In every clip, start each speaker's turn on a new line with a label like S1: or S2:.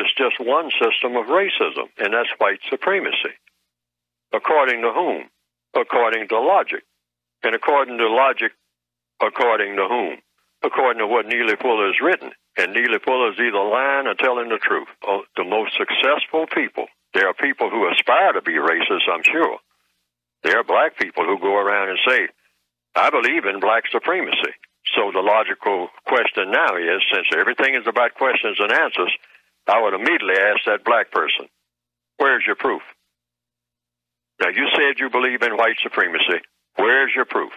S1: It's just one system of racism, and that's white supremacy. According to whom? According to logic. And according to logic, according to whom? According to what Neely Fuller has written. And Neely Fuller is either lying or telling the truth. The most successful people, there are people who aspire to be racist, I'm sure. There are black people who go around and say, I believe in black supremacy. So the logical question now is, since everything is about questions and answers, I would immediately ask that black person, where's your proof? Now, you said you believe in white supremacy. Where's your proof?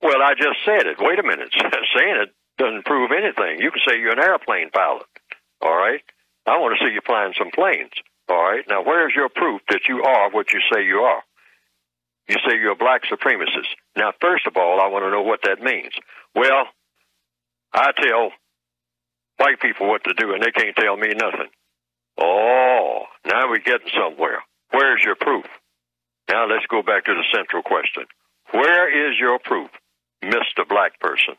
S1: Well, I just said it. Wait a minute. Saying it doesn't prove anything. You can say you're an airplane pilot, all right? I want to see you flying some planes, all right? Now, where's your proof that you are what you say you are? You say you're a black supremacist. Now, first of all, I want to know what that means. Well, I tell white people what to do, and they can't tell me nothing. Oh, now we're getting somewhere. Where's your proof? Now let's go back to the central question. Where is your proof, Mr. Black person?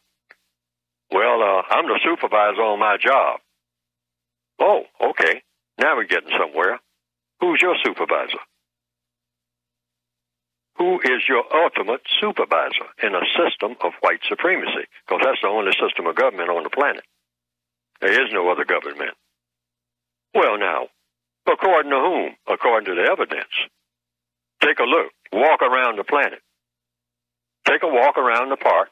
S1: Well, I'm the supervisor on my job. Oh, okay. Now we're getting somewhere. Who's your supervisor? Who is your ultimate supervisor in a system of white supremacy? Because that's the only system of government on the planet. There is no other government. Well, now, according to whom? According to the evidence. Take a look. Walk around the planet. Take a walk around the park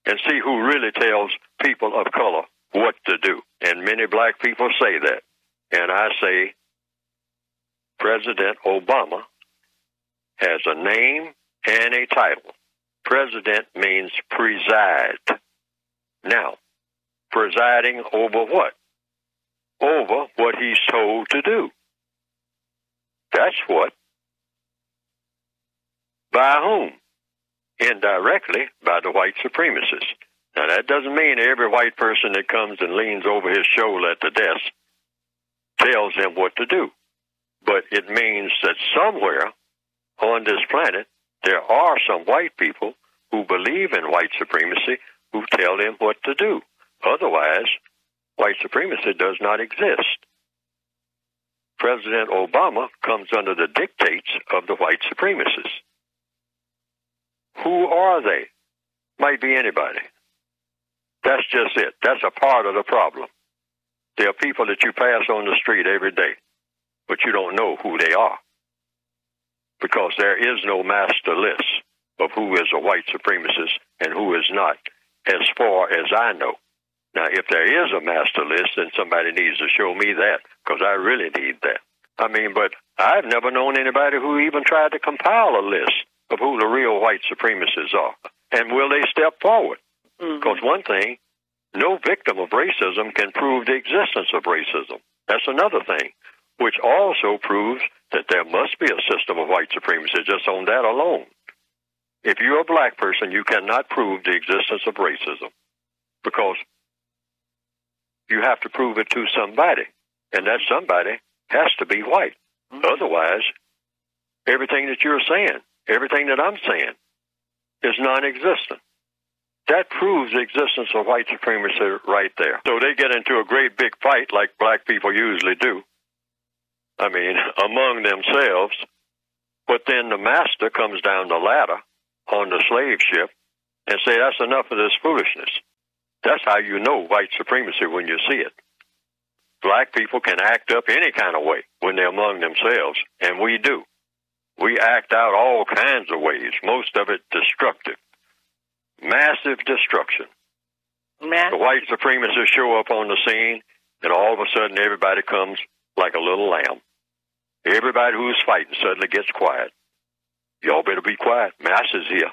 S1: and see who really tells people of color what to do. And many black people say that. And I say President Obama has a name and a title. President means preside. Now, presiding over what? Over what he's told to do. That's what. By whom? Indirectly, by the white supremacists. Now, that doesn't mean every white person that comes and leans over his shoulder at the desk tells him what to do. But it means that somewhere on this planet, there are some white people who believe in white supremacy who tell them what to do. Otherwise, white supremacy does not exist. President Obama comes under the dictates of the white supremacists. Who are they? Might be anybody. That's just it. That's a part of the problem. There are people that you pass on the street every day, but you don't know who they are, because there is no master list of who is a white supremacist and who is not, as far as I know. Now, if there is a master list, then somebody needs to show me that, because I really need that. I mean, but I've never known anybody who even tried to compile a list of who the real white supremacists are. And will they step forward? Because one thing, no victim of racism can prove the existence of racism. That's another thing, which also proves that there must be a system of white supremacy just on that alone. If you're a black person, you cannot prove the existence of racism, because you have to prove it to somebody, and that somebody has to be white. Otherwise, everything that you're saying, everything that I'm saying, is non-existent. That proves the existence of white supremacy right there. So they get into a great big fight like black people usually do. I mean, among themselves. But then the master comes down the ladder on the slave ship and say, that's enough of this foolishness. That's how you know white supremacy when you see it. Black people can act up any kind of way when they're among themselves, and we do. We act out all kinds of ways, most of it destructive. Massive destruction. The white supremacists show up on the scene, and all of a sudden everybody comes like a little lamb. Everybody who's fighting suddenly gets quiet. Y'all better be quiet. Master's here.